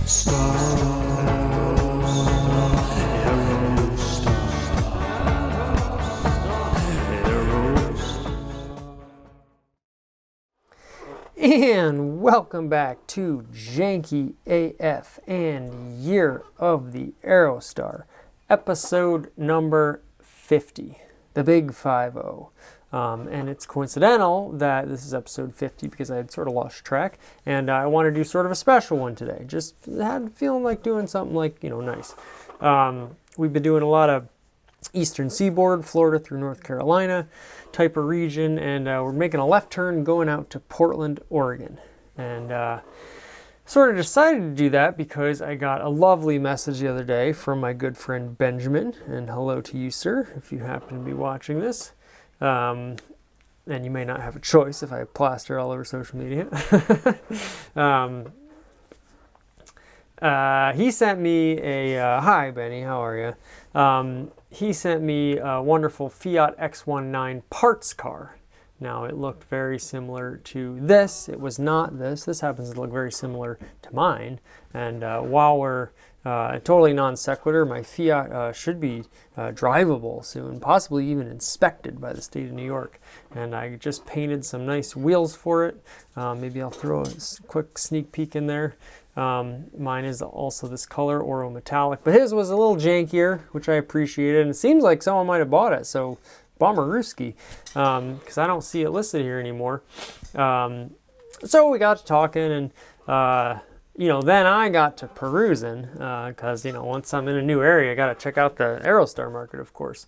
And welcome back to Janky AF and Year of the Aerostar, episode number 50, the big 50. And it's coincidental that this is episode 50 because I had sort of lost track, and I want to do sort of a special one today. Just had feeling like doing something like, nice. We've been doing a lot of Eastern Seaboard, Florida through North Carolina type of region, and we're making a left turn going out to Portland, Oregon. And sort of decided to do that because I got a lovely message the other day from my good friend Benjamin, and hello to you, sir, if you happen to be watching this. And you may not have a choice if I plaster all over social media. He sent me a, hi Benny, how are you? He sent me a wonderful Fiat X19 parts car. Now it looked very similar to this. It was not this. This happens to look very similar to mine. And while we're totally non sequitur, my Fiat should be drivable soon, possibly even inspected by the state of New York. And I just painted some nice wheels for it. Maybe I'll throw a quick sneak peek in there. Mine is also this color, Oro Metallic, but his was a little jankier, which I appreciated, and it seems like someone might have bought it, so bummerooski, because I don't see it listed here anymore. So we got to talking, and then I got to perusing, because once I'm in a new area, I got to check out the Aerostar market, of course.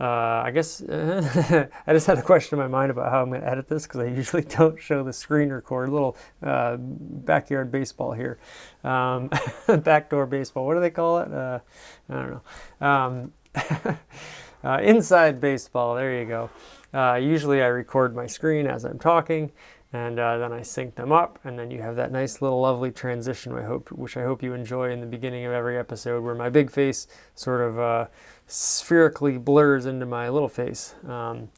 I guess I just had a question in my mind about how I'm going to edit this because I usually don't show the screen record. A little backyard baseball here. Backdoor baseball. What do they call it? I don't know. Inside baseball. There you go. Usually I record my screen as I'm talking, and then I sync them up, and then you have that nice little lovely transition, which I hope you enjoy in the beginning of every episode, where my big face sort of spherically blurs into my little face. I'm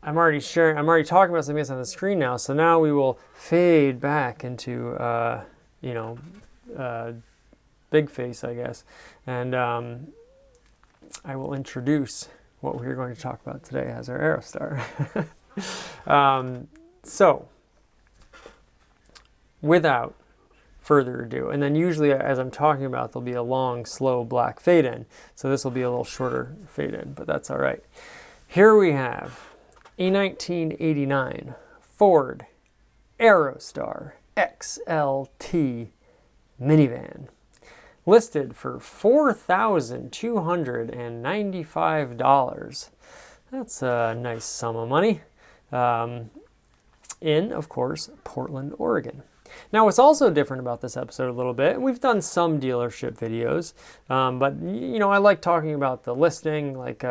already talking about something that's on the screen now, so now we will fade back into big face, I guess, and I will introduce what we're going to talk about today as our Aerostar. So without further ado, and then usually as I'm talking about, there'll be a long, slow black fade in. So this will be a little shorter fade in, but that's all right. Here we have a 1989 Ford Aerostar XLT minivan, listed for $4,295. That's a nice sum of money. In, of course, Portland, Oregon. Now, what's also different about this episode a little bit, and we've done some dealership videos, but I like talking about the listing, like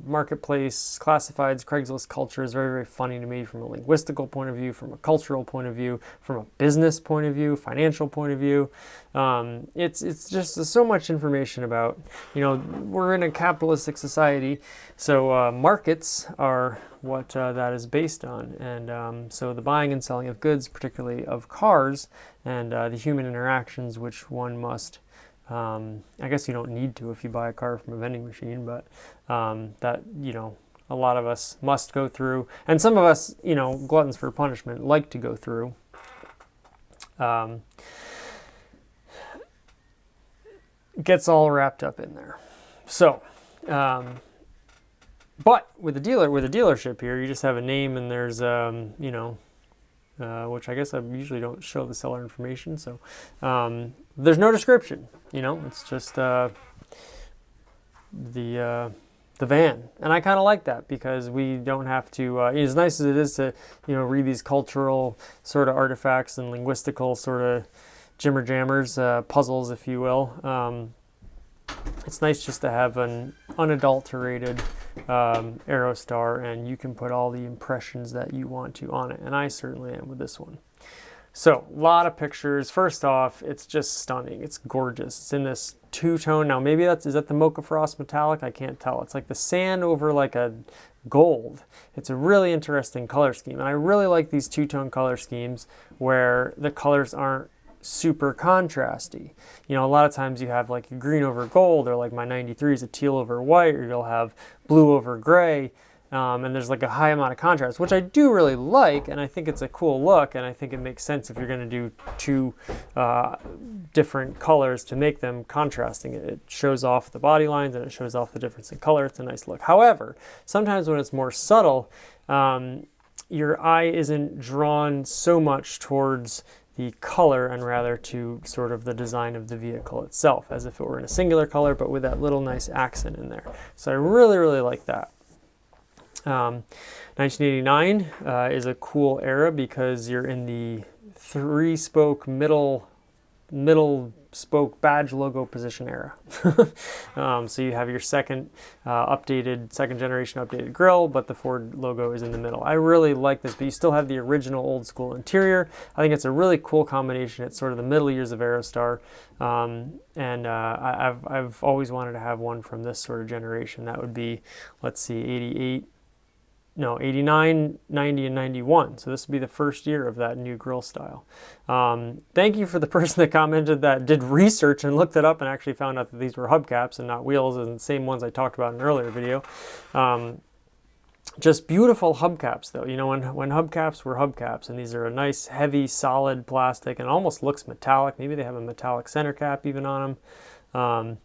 marketplace, classifieds, Craigslist culture is very, very funny to me from a linguistical point of view, from a cultural point of view, from a business point of view, financial point of view. It's just there's so much information about, we're in a capitalistic society, so markets are what that is based on, and so the buying and selling of goods, particularly of cars, and the human interactions which one must, I guess you don't need to if you buy a car from a vending machine, but that a lot of us must go through, and some of us, gluttons for punishment, like to go through. Gets all wrapped up in there. So but with a dealership here, you just have a name, and there's which I guess I usually don't show the seller information, so there's no description. It's just the van, and I kind of like that because we don't have to. As nice as it is to read these cultural sort of artifacts and linguistical sort of jimmer jammers, puzzles, if you will. It's nice just to have an unadulterated Aerostar, and you can put all the impressions that you want to on it, and I certainly am with this one. So, a lot of pictures. First off, it's just stunning. It's gorgeous. It's in this two-tone. Now, maybe is that the Mocha Frost metallic? I can't tell. It's like the sand over like a gold. It's a really interesting color scheme. And I really like these two-tone color schemes where the colors aren't super contrasty. You know, a lot of times you have like a green over gold, or like my 93 is a teal over white, or you'll have blue over gray. And there's like a high amount of contrast, which I do really like, and I think it's a cool look, and I think it makes sense if you're going to do two different colors to make them contrasting. It shows off the body lines and it shows off the difference in color. It's a nice look. However, sometimes when it's more subtle, your eye isn't drawn so much towards the color and rather to sort of the design of the vehicle itself, as if it were in a singular color, but with that little nice accent in there. So I really, really like that. 1989 is a cool era because you're in the three-spoke middle spoke badge logo position era. So you have your second generation updated grille, but the Ford logo is in the middle. I really like this, but you still have the original old school interior. I think it's a really cool combination. It's sort of the middle years of Aerostar, and I've always wanted to have one from this sort of generation. That would be, let's see, 89, 90, and 91. So this would be the first year of that new grille style. Thank you for the person that commented that did research and looked it up and actually found out that these were hubcaps and not wheels, and the same ones I talked about in an earlier video. Just beautiful hubcaps though. You know, when hubcaps were hubcaps, and these are a nice, heavy, solid plastic and almost looks metallic. Maybe they have a metallic center cap even on them.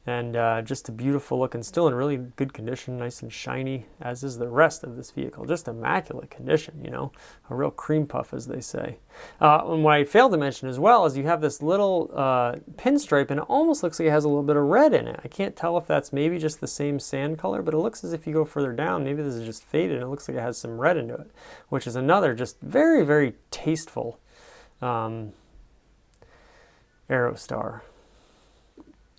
And just a beautiful look, and still in really good condition, nice and shiny, as is the rest of this vehicle. Just immaculate condition, you know, a real cream puff, as they say. And what I failed to mention as well is you have this little pinstripe, and it almost looks like it has a little bit of red in it. I can't tell if that's maybe just the same sand color, but it looks as if you go further down, maybe this is just faded, and it looks like it has some red into it, which is another just very, very tasteful Aerostar.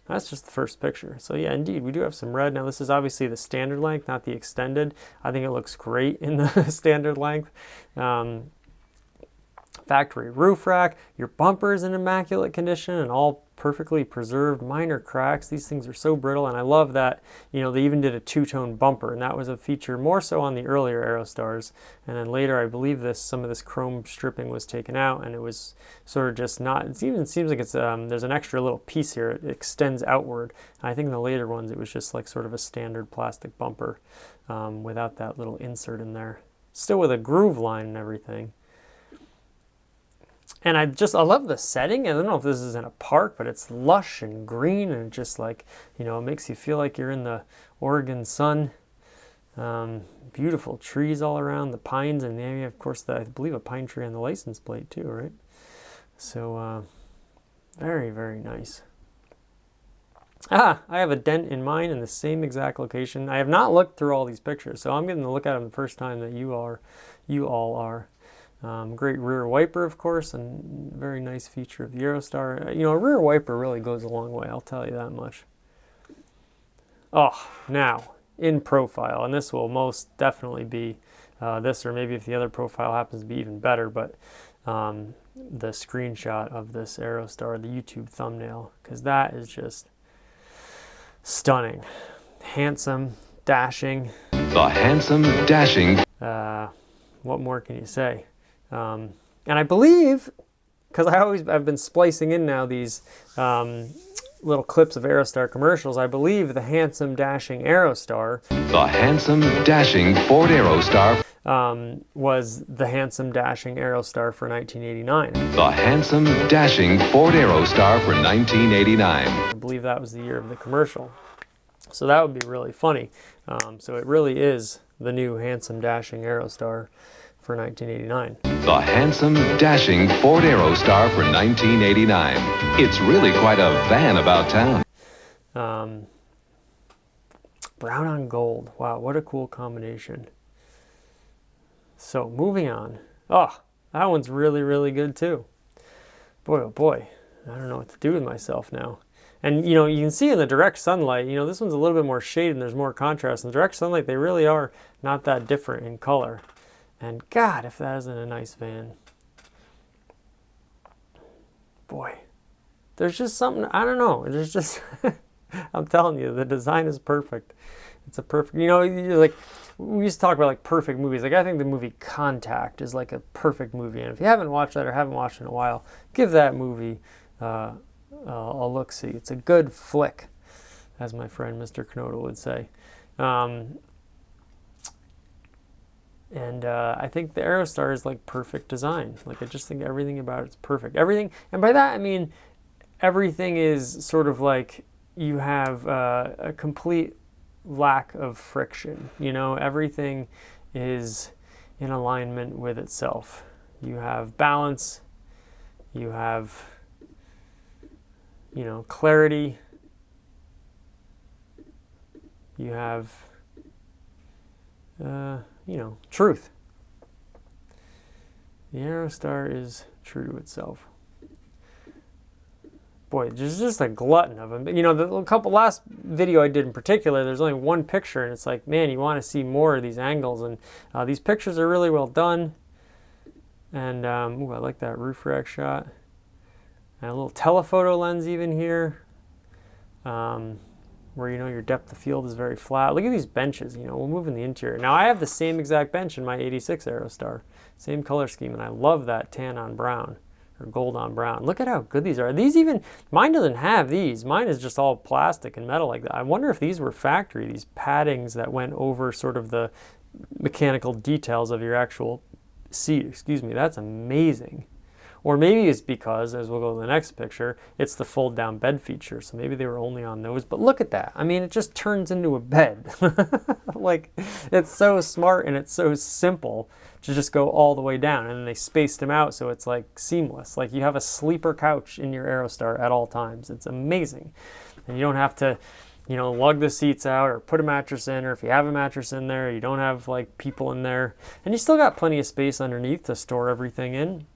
That's just the first picture. So yeah, indeed, we do have some red. Now this is obviously the standard length, not the extended. I think it looks great in the standard length. Factory roof rack. Your bumper is in immaculate condition and all perfectly preserved, minor cracks. These things are so brittle, and I love that, you know, they even did a two-tone bumper, and that was a feature more so on the earlier Aerostars. And then later, I believe some of this chrome stripping was taken out, and it was sort of just not, it even seems like it's, there's an extra little piece here. It extends outward. And I think in the later ones, it was just like sort of a standard plastic bumper without that little insert in there. Still with a groove line and everything. And I love the setting. I don't know if this is in a park, but it's lush and green, and just like, you know, it makes you feel like you're in the Oregon sun. Beautiful trees all around, the pines, and then of course, I believe a pine tree on the license plate too, right? So, very, very nice. I have a dent in mine in the same exact location. I have not looked through all these pictures, so I'm getting to look at them the first time that you all are. Great rear wiper, of course, and very nice feature of the Aerostar. You know, a rear wiper really goes a long way, I'll tell you that much. Oh, now, in profile, and this will most definitely be this, or maybe if the other profile happens to be even better, but the screenshot of this Aerostar, the YouTube thumbnail, because that is just stunning. Handsome, dashing. The handsome, dashing. What more can you say? And I believe, because I've been splicing in now these little clips of Aerostar commercials, I believe the handsome, dashing Aerostar. The handsome, dashing Ford Aerostar. Was the handsome, dashing Aerostar for 1989. The handsome, dashing Ford Aerostar for 1989. I believe that was the year of the commercial. So that would be really funny. So it really is the new handsome, dashing Aerostar for 1989. The handsome, dashing Ford Aerostar for 1989. It's really quite a van about town. Brown on gold. Wow, what a cool combination. So moving on. Oh, that one's really, really good too. Boy, oh boy. I don't know what to do with myself now. And, you know, you can see in the direct sunlight, you know, this one's a little bit more shaded and there's more contrast. In the direct sunlight, they really are not that different in color. And God, if that isn't a nice van. boy, there's just something, I don't know. There's just, I'm telling you, the design is perfect. It's a perfect, you know, like, we used to talk about like perfect movies. Like, I think the movie Contact is like a perfect movie. And if you haven't watched that or haven't watched it in a while, give that movie a look-see. It's a good flick, as my friend Mr. Knoda would say. I think the Aerostar is like perfect design. Like, I just think everything about it's perfect. Everything, and by that I mean everything is sort of like you have a complete lack of friction. You know, everything is in alignment with itself. You have balance. You have, you know, clarity. You have, you know, truth. The Aerostar is true to itself. Boy, there's just a glutton of them. You know, the last video I did in particular, there's only one picture, and it's like, man, you want to see more of these angles. And these pictures are really well done. And ooh, I like that roof rack shot. And a little telephoto lens even here. Where, you know, your depth of field is very flat. Look at these benches, you know, we'll move in the interior. Now, I have the same exact bench in my 86 Aerostar. Same color scheme, and I love that tan on brown, or gold on brown. Look at how good these are. These even, mine doesn't have these. Mine is just all plastic and metal like that. I wonder if these were factory, these paddings that went over sort of the mechanical details of your actual seat. Excuse me, that's amazing. Or maybe it's because, as we'll go to the next picture, it's the fold down bed feature. So maybe they were only on those. But look at that. I mean, it just turns into a bed. Like, it's so smart and it's so simple to just go all the way down. And then they spaced them out so it's like seamless. Like, you have a sleeper couch in your Aerostar at all times. It's amazing. And you don't have to, you know, lug the seats out or put a mattress in, or if you have a mattress in there, you don't have like people in there. And you still got plenty of space underneath to store everything in.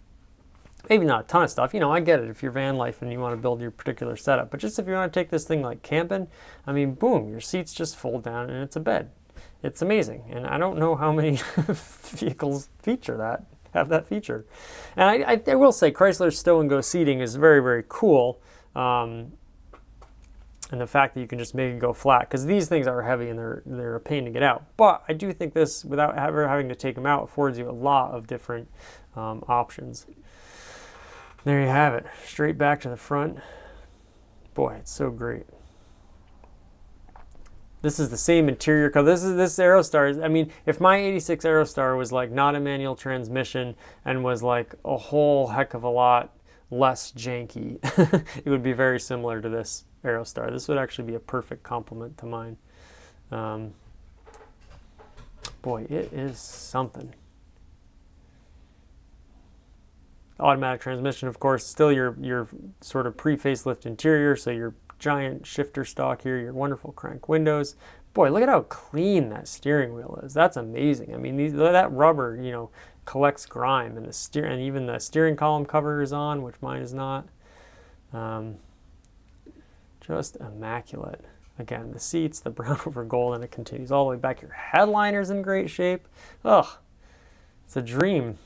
Maybe not a ton of stuff, you know, I get it if you're van life and you want to build your particular setup, but just if you want to take this thing like camping, I mean, boom, your seats just fold down and it's a bed. It's amazing, and I don't know how many vehicles have that feature. And I will say Chrysler's stow and go seating is very, very cool, and the fact that you can just make it go flat, because these things are heavy and they're a pain to get out. But I do think this, without ever having to take them out, affords you a lot of different options. There you have it, straight back to the front. Boy, it's so great. This is the same interior color. This Aerostar. I mean, if my 86 Aerostar was like not a manual transmission and was like a whole heck of a lot less janky, it would be very similar to this Aerostar. This would actually be a perfect complement to mine. Boy, it is something. Automatic transmission, of course, still your sort of pre-facelift interior, so your giant shifter stock here, your wonderful crank windows. Boy, look at how clean that steering wheel is. That's amazing. I mean, that rubber, you know, collects grime, and and even the steering column cover is on, which mine is not. Just immaculate. Again, the seats, the brown over gold, and it continues all the way back. Your headliner's in great shape. Ugh, it's a dream.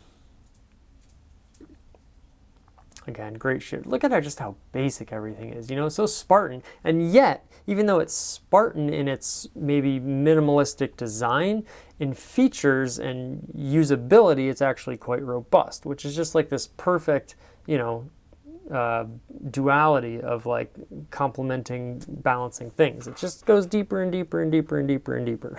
Again, great shape. Look at just how basic everything is, you know, so Spartan. And yet, even though it's Spartan in its maybe minimalistic design, in features and usability, it's actually quite robust, which is just like this perfect, you know, duality of like complementing, balancing things. It just goes deeper and deeper and deeper and deeper and deeper.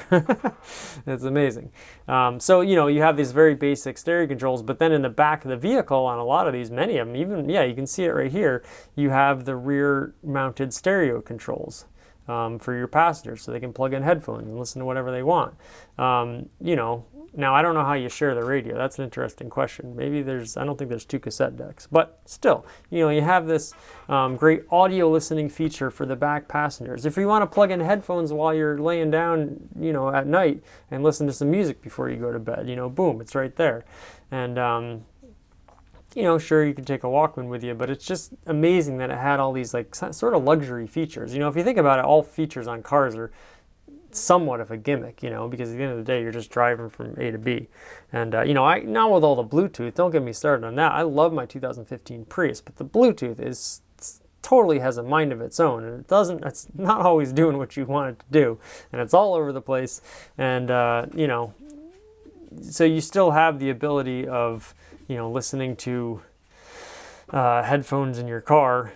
It's amazing. So, you know, you have these very basic stereo controls, but then in the back of the vehicle on a lot of these, many of them, even, yeah, you can see it right here, you have the rear mounted stereo controls for your passengers, so they can plug in headphones and listen to whatever they want. You know, now I don't know how you share the radio. That's an interesting question. Maybe I don't think there's 2 cassette decks, but still, you know, you have this great audio listening feature for the back passengers. If you want to plug in headphones while you're laying down, you know, at night and listen to some music before you go to bed, you know, boom, it's right there. And, you know, sure, you can take a Walkman with you, but it's just amazing that it had all these like sort of luxury features. You know, if you think about it, all features on cars are somewhat of a gimmick, you know, because at the end of the day, you're just driving from A to B. And, you know, now with all the Bluetooth, don't get me started on that. I love my 2015 Prius, but the Bluetooth totally has a mind of its own, and it's not always doing what you want it to do, and it's all over the place. And, you know, so you still have the ability of, you know, listening to headphones in your car,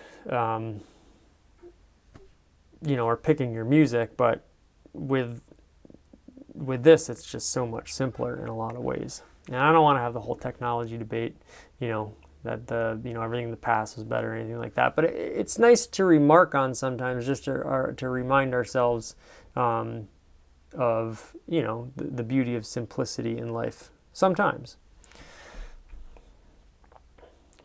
you know, or picking your music, but with this, it's just so much simpler in a lot of ways. And I don't want to have the whole technology debate, you know, that you know, everything in the past was better or anything like that. But it's nice to remark on sometimes, just to remind ourselves of, you know, the beauty of simplicity in life sometimes.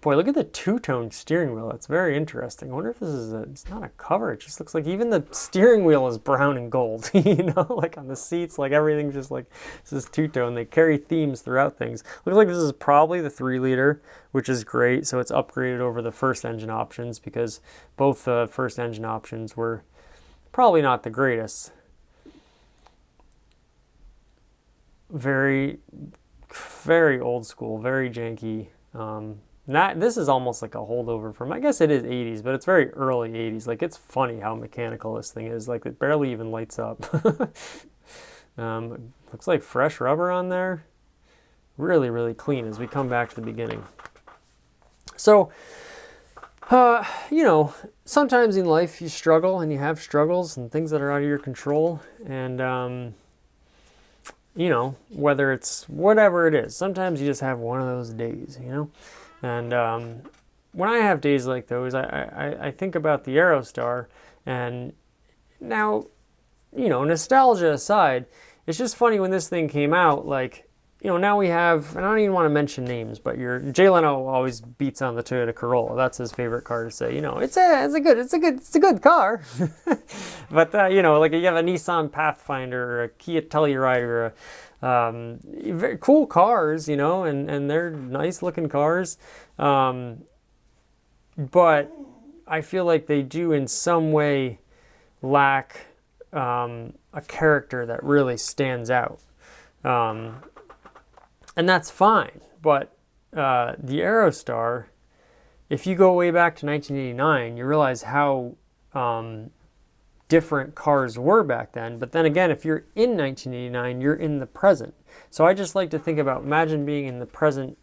Boy, look at the two-tone steering wheel. That's very interesting. I wonder if this is it's not a cover. It just looks like even the steering wheel is brown and gold, you know, like on the seats, like everything's just like, this is two-tone. They carry themes throughout things. Looks like this is probably the 3-liter, which is great. So it's upgraded over the first engine options, because both the first engine options were probably not the greatest. Very, very old school, very janky. This is almost like a holdover from, I guess it is 80s, but it's very early 80s. Like, it's funny how mechanical this thing is. Like, it barely even lights up. Looks like fresh rubber on there. Really, really clean as we come back to the beginning. So, you know, sometimes in life you struggle, and you have struggles and things that are out of your control. And, you know, whether it's whatever it is, sometimes you just have one of those days, you know? And when I have days like those, I think about the Aerostar. And now, you know, nostalgia aside, it's just funny when this thing came out, like, you know, now we have, and I don't even want to mention names, but Jay Leno always beats on the Toyota Corolla. That's his favorite car to say, you know, it's a good car. But, you know, like you have a Nissan Pathfinder or a Kia Telluride or very cool cars, you know, and they're nice looking cars. But I feel like they do in some way lack a character that really stands out. And that's fine. But the Aerostar, if you go way back to 1989, you realize how different cars were back then. But then again, if you're in 1989, you're in the present. So I just like to think about, imagine being in the present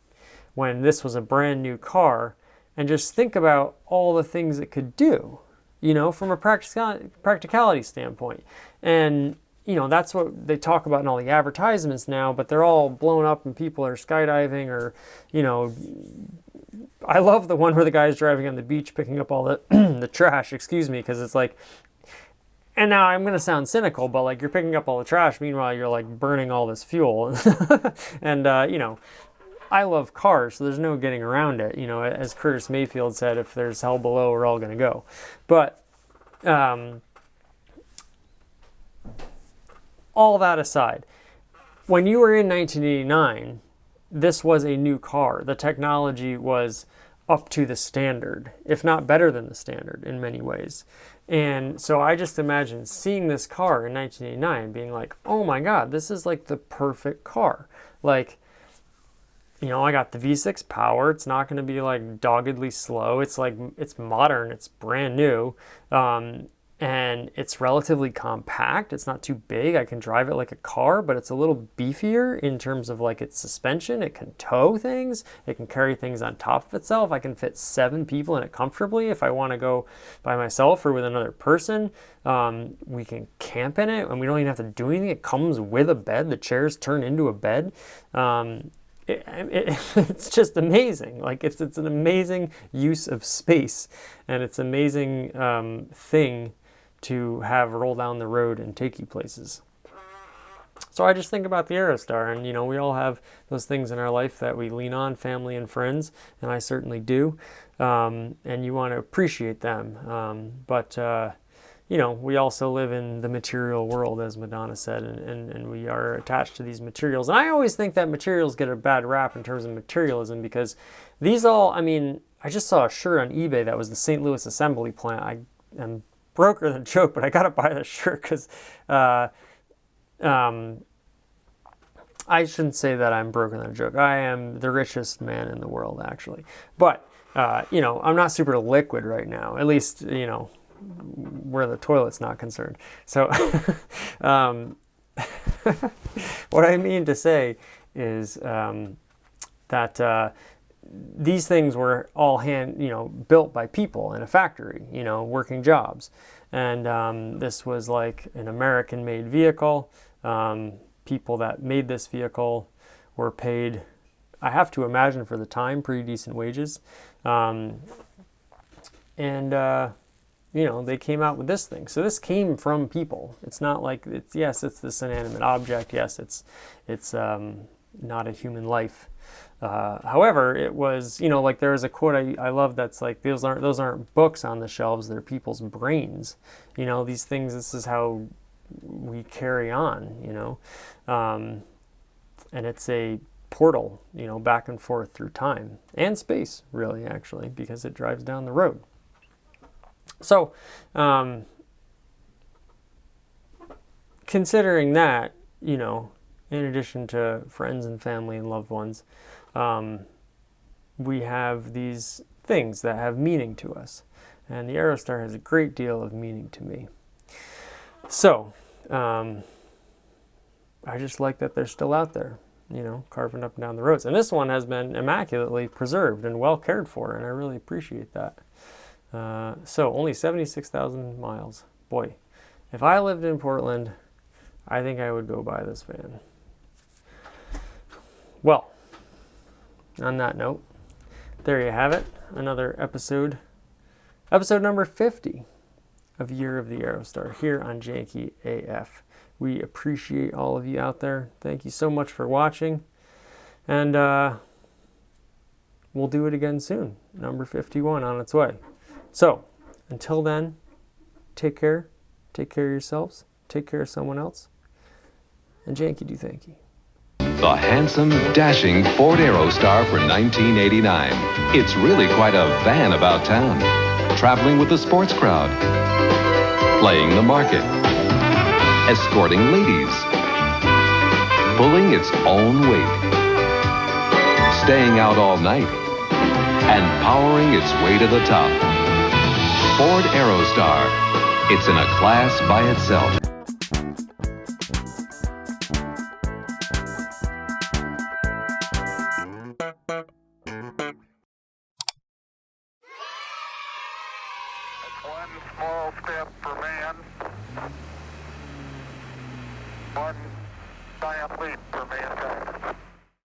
when this was a brand new car, and just think about all the things it could do, you know, from a practicality standpoint. And, you know, that's what they talk about in all the advertisements now, but they're all blown up and people are skydiving, or, you know, I love the one where the guy's driving on the beach picking up all the the trash, excuse me, because it's like, and now I'm going to sound cynical, but like you're picking up all the trash, meanwhile you're like burning all this fuel. And, you know, I love cars, so there's no getting around it. You know, as Curtis Mayfield said, if there's hell below, we're all going to go. But all that aside, when you were in 1989, this was a new car. The technology was up to the standard, if not better than the standard in many ways. And so I just imagine seeing this car in 1989 and being like, oh my God, this is like the perfect car. Like, you know, I got the V6 power. It's not going to be like doggedly slow. It's like, it's modern. It's brand new. And it's relatively compact. It's not too big. I can drive it like a car, but it's a little beefier in terms of like its suspension. It can tow things. It can carry things on top of itself. I can fit 7 people in it comfortably if I want to go by myself or with another person. We can camp in it, and we don't even have to do anything. It comes with a bed. The chairs turn into a bed. It's just amazing. Like it's an amazing use of space, and it's an amazing thing to have roll down the road and take you places. So I just think about the Aerostar, and you know, we all have those things in our life that we lean on, family and friends, and I certainly do. And you want to appreciate them. But you know, we also live in the material world, as Madonna said, and we are attached to these materials. And I always think that materials get a bad rap in terms of materialism, because these all, I mean, I just saw a shirt on eBay that was the St. Louis assembly plant. I am broker than joke, but I got to buy this shirt because I shouldn't say that I'm broken on a joke. I am the richest man in the world, actually. But, I'm not super liquid right now, at least, where the toilet's not concerned. So, what I mean to say is that these things were all built by people in a factory, working jobs. And this was like an American-made vehicle. People that made this vehicle were paid, I have to imagine for the time, pretty decent wages. They came out with this thing. So this came from people. It's not like, it's this inanimate object. Yes, it's not a human life. However, it was, like there is a quote I love that's like, those aren't books on the shelves, they're people's brains. These things, this is how we carry on, and it's a portal, back and forth through time and space, really, actually, because it drives down the road. So, considering that, in addition to friends and family and loved ones, we have these things that have meaning to us. And the Aerostar has a great deal of meaning to me. So, I just like that they're still out there, carving up and down the roads. And this one has been immaculately preserved and well cared for, and I really appreciate that. So, only 76,000 miles. Boy, if I lived in Portland, I think I would go buy this van. Well, on that note, there you have it. Another episode number 50 of Year of the Aerostar here on Janky AF. We appreciate all of you out there. Thank you so much for watching. And we'll do it again soon. Number 51 on its way. So, until then, take care. Take care of yourselves. Take care of someone else. And Janky do Thanky. The handsome, dashing Ford Aerostar for 1989. It's really quite a van about town. Traveling with the sports crowd. Playing the market. Escorting ladies. Pulling its own weight. Staying out all night. And powering its way to the top. Ford Aerostar. It's in a class by itself. One small step for man, one